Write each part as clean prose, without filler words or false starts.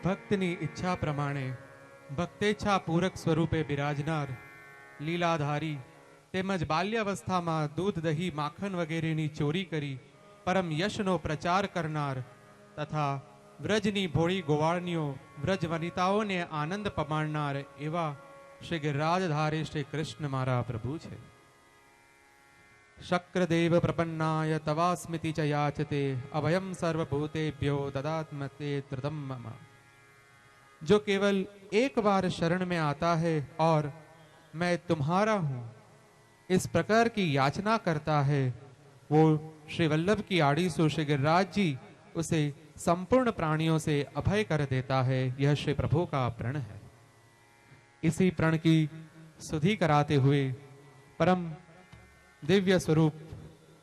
ભક્તની ઈચ્છા પ્રમાણે ભક્તેચ્છા પૂરક સ્વરૂપે બિરાજનાર લીલાધારી તેમજ બાલ્યાવસ્થામાં દૂધ દહીં માખણ વગેરેની ચોરી કરી પરમ યશનો પ્રચાર કરનાર તથા વ્રજની ભોળી ગોવાળનીઓ વ્રજ વનિતાઓને આનંદ પમાડનાર એવા શ્રી ગિરિરાજધારી શ્રી કૃષ્ણ મારા પ્રભુ છે. શક્રદેવ પ્રપન્નાય તવાસ્મિતિ ચ યાચતે અભયમ સર્વભૂતેભ્યો દદાત્મતે ત્રદમ મમ. जो केवल एक बार शरण में आता है और मैं तुम्हारा हूं इस प्रकार की याचना करता है वो श्री वल्लभ की आड़ी सो श्री गिरिराज जी उसे संपूर्ण प्राणियों से अभय कर देता है. यह श्री प्रभु का प्रण है. इसी प्रण की सुधि कराते हुए परम दिव्य स्वरूप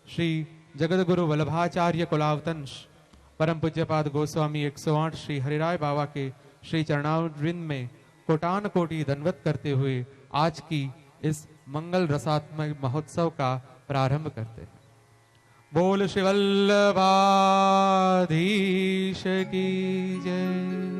श्री जगतगुरु वल्लभाचार्य कुलावतंश परम पूज्यपाद गोस्वामी 108 श्री हरिराय बाबा के श्री चरणारविंद में कोटान कोटि दंडवत करते हुए आज की इस मंगल रसात्मक महोत्सव का प्रारंभ करते हैं. बोल श्री वल्लभाधीश की जय.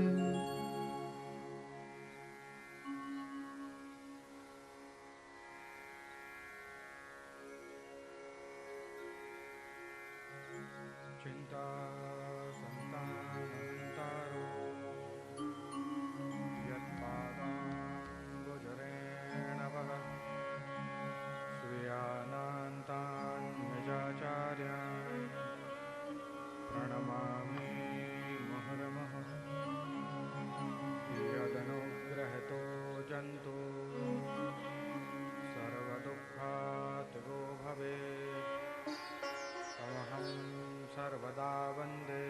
सर्वदा वन्दे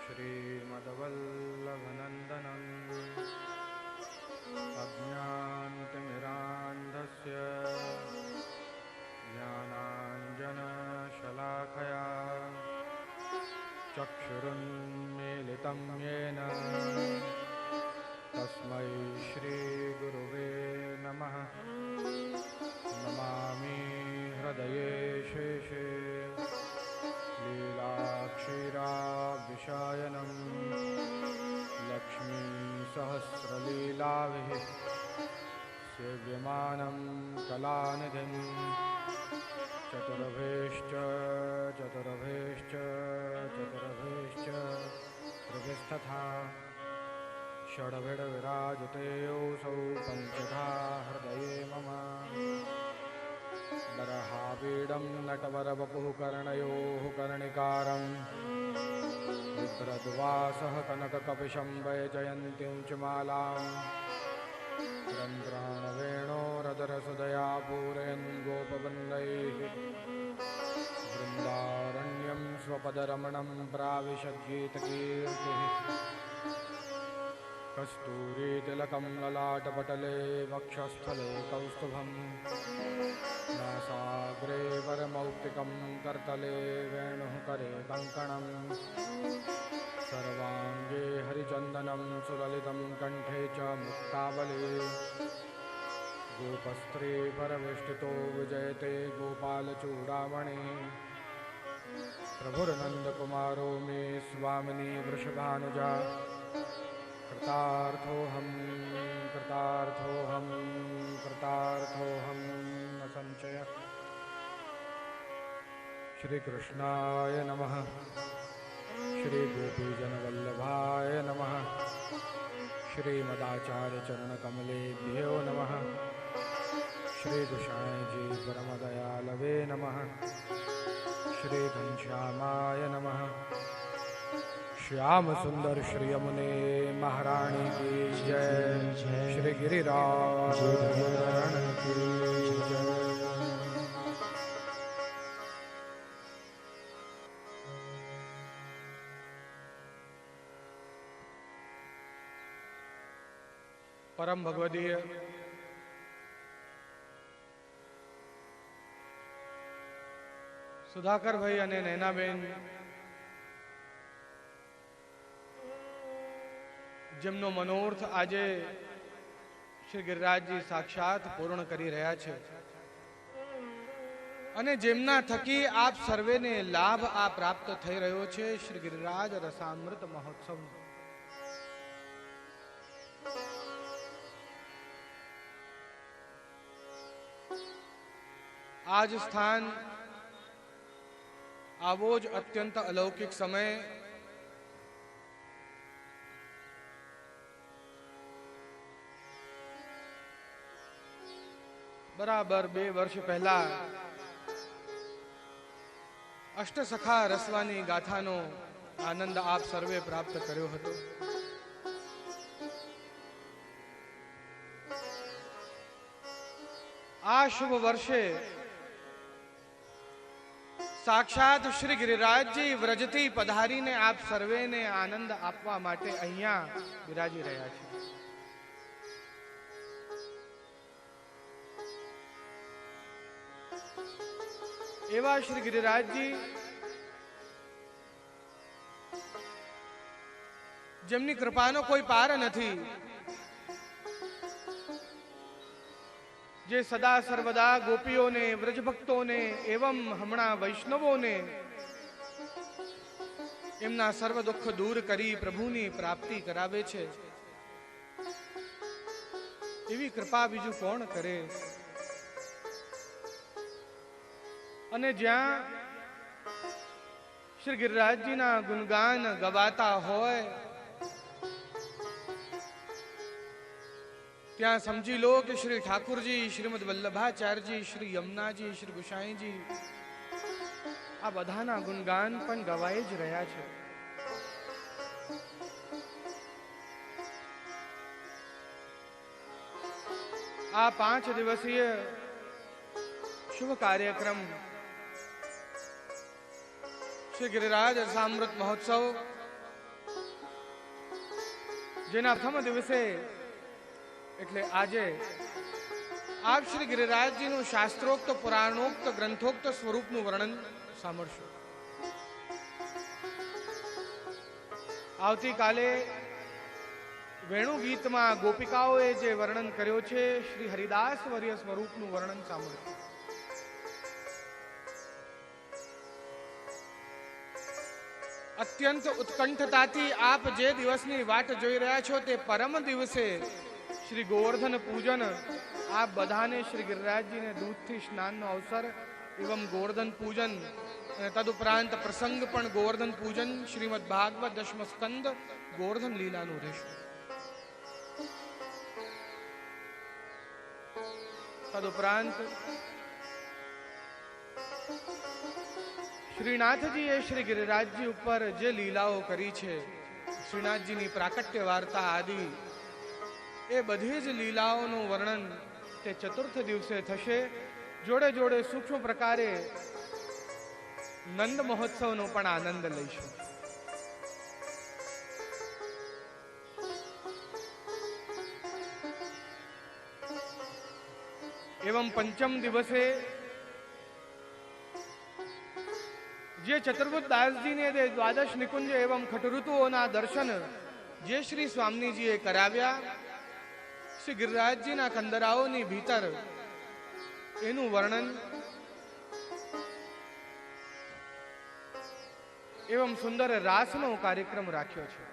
श्रीमद्वल्लभनन्दनम् अज्ञानतिमिरान्धस्य ज्ञानाञ्जनशलाकया चक्षुरुन्मीलितं येन तस्मै श्रीगुरुवे नमः. नमामि हृदये शेषे लीलाक्षीराभिषायनं लक्ष्मी सहस्रलीलाभिः सेव्यमानं कलानिधिं चतुर्भेश्च त्रिभिस्तथा षड्भिर्विराजते योऽसौ पञ्चधा हृदये मम. बरहापीडं नटवरवपुः कर्णयोः कर्णिकारं विभ्रद्वासः कनककपिशं वैजयन्तीं च मालां रन्ध्राणवेणोरदरसुदया पूरयन् गोपवृन्दैः वृन्दारण्यं स्वपदरमणं प्राविशद्गीतकीर्तिः. कस्तूरीतिलकं ललाटपटले वक्षस्थले कौस्तुभं नासाग्रे वरमौक्तिकं करतले वेणुः करे कङ्कणं सर्वाङ्गे हरिचन्दनं सुललितं कंठे च मुक्तावली. गोपस्त्री परवेष्टितो विजयते गोपालचूडामणि. प्रभुर्नन्दकुमारो मे स्वामिनी वृषभानुजा. कृतार्थोऽहं न संशयः. श्रीकृष्णाय नमः. श्रीगोपीजनवल्लभाय नमः. श्रीमदाचार्यचरणकमलेभ्यो नमः. श्रीगुसाईजी परमदयालवे नमः. श्रीघनश्यामाय नमः. श्याम सुंदर श्री यमुने महारानी की जय. श्री गिरिराज की जय. પરમ ભગવદીય સુધાકરભાઈ અને નૈનાબેન, જેમનો મનોર્થ આજે શ્રી ગિરિરાજજી સાક્ષાત પૂર્ણ કરી રહ્યા છે અને જેમના થકી આપ સર્વેને લાભ આ પ્રાપ્ત થઈ રહ્યો છે શ્રી ગિરિરાજ રસામૃત મહોત્સવ. આજ સ્થાન આવો જ અત્યંત અલૌકિક સમય બરાબર 2 વર્ષ પહેલા અષ્ટસખા રસવાની ગાથાનો આનંદ આપ સર્વે પ્રાપ્ત કર્યો હતો. આ શુભ વર્ષે સાક્ષાત શ્રી ગિરિરાજજી વ્રજથી પધારીને આપ સર્વેને આનંદ આપવા માટે અહીંયા બિરાજી રહ્યા છે. એવા શ્રી ગિરિરાજજી જેમની કૃપાનો કોઈ પાર નથી, જે સદા સર્વદા ગોપીઓને, વ્રજભક્તોને એવં હમણાં વૈષ્ણવોને એમના સર્વ દુઃખ દૂર કરી પ્રભુની પ્રાપ્તિ કરાવે છે. એવી કૃપા બીજું કોણ કરે? અને જ્યાં શ્રી ગિરિરાજજીના ગુણગાન ગવાતા હોય ત્યાં સમજી લો કે શ્રી ઠાकुरજી, શ્રીમદ વલ્લભાચાર્યજી, શ્રી યમુનાજી, શ્રી ગુસાઈજી આ બધાના ગુણગાન પણ ગવાઈ જ રહ્યા છે. આ 5 દિવસીય શુભ કાર્યક્રમ શ્રી ગિરિરાજ રસામૃત મહોત્સવ, જેના પ્રથમ દિવસે એટલે આજે આપ શ્રી ગિરિરાજજીનું શાસ્ત્રોક્ત, પુરાણોક્ત, ગ્રંથોક્ત સ્વરૂપનું વર્ણન સાંભળશો. આવતીકાલે વેણુ ગીતમાં ગોપિકાઓએ જે વર્ણન કર્યો છે શ્રી હરિદાસ વર્ય સ્વરૂપનું વર્ણન સાંભળશો. અત્યંત ઉત્કંઠતાથી આપ જે દિવસની વાટ જોઈ રહ્યા છો તે પરમ દિવસે શ્રી ગોવર્ધન પૂજન આપ બધાને શ્રી ગિરિરાજજીને દૂધથી સ્નાનનો અવસર એવં ગોવર્ધન પૂજન અને તદુપરાંત પ્રસંગ પણ ગોવર્ધન પૂજન શ્રીમદ ભાગવત દશમ સ્કંદ ગોવર્ધન લીલાનું રહેશે. તદુપરાંત શ્રીનાથજીએ શ્રી ગિરિરાજજી ઉપર જે લીલાઓ કરી છે, શ્રીનાથજીની પ્રાકટ્ય વાર્તા આદિ એ બધી જ લીલાઓનું વર્ણન તે ચતુર્થ દિવસે થશે. જોડે જોડે સૂક્ષ્મ પ્રકારે નંદ મહોત્સવનો પણ આનંદ લઈશું. એવં પંચમ દિવસે જે ચતુર્ભુજ દાસજીને દ્વાદશ નિકુંજ એવં ખટઋતુઓના દર્શન જે શ્રી સ્વામીજીએ કરાવ્યા, શ્રી ગિરિરાજજીના કંદરાઓની ભીતર એનું વર્ણન એવં સુંદર રાસનો કાર્યક્રમ રાખ્યો છે.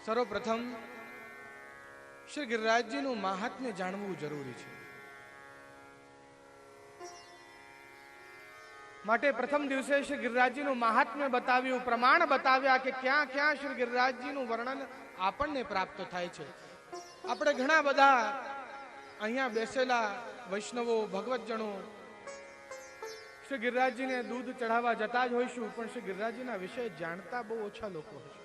સર્વપ્રથમ શ્રી ગિરિરાજજીનું મહાત્મ્ય જાણવું જરૂરી છે. માટે પ્રથમ દિવસે શ્રી ગિરિરાજજીનું મહાત્મ્ય બતાવ્યું, પ્રમાણ બતાવ્યા કે ક્યાં ક્યાં શ્રી ગિરિરાજજીનું વર્ણન આપણને પ્રાપ્ત થાય છે. આપણે ઘણા બધા અહીંયા બેસેલા વૈષ્ણવો, ભગવતજનો શ્રી ગિરિરાજજીને દૂધ ચઢાવવા જતા જ હોઈશું, પણ શ્રી ગિરિરાજજીના વિશે જાણતા બહુ ઓછા લોકો હશે.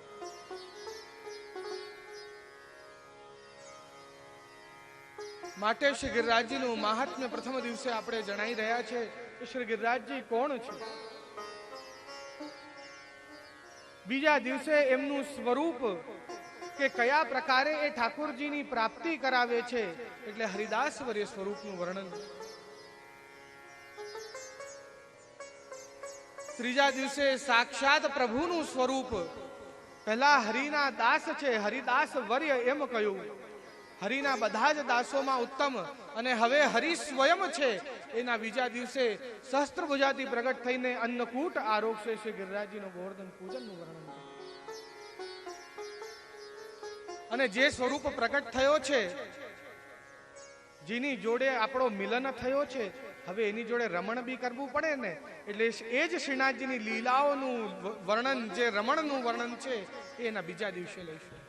માટે શ્રી ગિરિરાજજીનું મહાત્મ્ય પ્રથમ દિવસે આપણે જણાઈ રહ્યા છે કે શ્રી ગિરિરાજજી કોણ છે. બીજા દિવસે એમનું સ્વરૂપ કે કયા પ્રકારે એ ઠાકોરજીની પ્રાપ્તિ કરાવે છે, એટલે હરિદાસવર્ય સ્વરૂપનું વર્ણન. ત્રીજા દિવસે સાક્ષાત પ્રભુનું સ્વરૂપ. પહેલા હરિના દાસ છે, હરિદાસ વર્ય એમ કહ્યું. હરિના બધા જ દાસોમાં ઉત્તમ અને હવે હરિ સ્વયં છે. એના બીજા દિવસે સહસ્ત્રભુજાથી પ્રગટ થઈને અન્નકૂટ આરોગશે શ્રી ગિરિરાજજીનું ગોવર્ધન પૂજનનું વર્ણન. અને જે સ્વરૂપ પ્રગટ થયો છે, જેની જોડે આપણો મિલન થયો છે, હવે એની જોડે રમણ બી કરવું પડે ને, એટલે એ જ શ્રીનાથજીની લીલાઓનું વર્ણન, જે રમણનું વર્ણન છે, એના બીજા દિવસે લઈશું.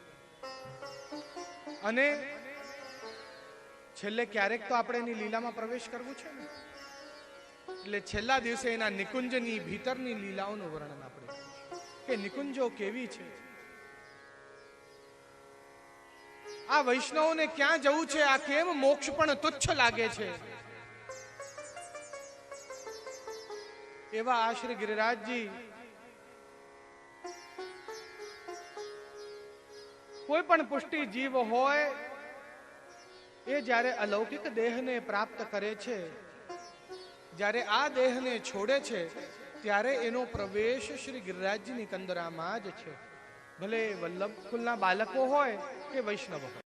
અને છેલ્લે ક્યારેક તો આપણે એની લીલામાં પ્રવેશ કરવું છે ને, એટલે છેલ્લા દિવસે એના નિકુંજની ભીતરની લીલાઓનું વર્ણન આપણે કે નિકુંજો કેવી છે. આ વૈષ્ણવોને ક્યાં જવું છે, આ કેમ મોક્ષ પણ તુચ્છ લાગે છે, એવા આ શ્રી ગિરિરાજજી કોઈ પણ પુષ્ટિ જીવ હોય એ જ્યારે અલૌકિક દેહને પ્રાપ્ત કરે છે, જ્યારે આ દેહને છોડે છે, ત્યારે એનો પ્રવેશ શ્રી ગિરિરાજજીની કંદરામાં જ છે. ભલે વલ્લભ કુલના બાળકો હોય કે વૈષ્ણવ હોય.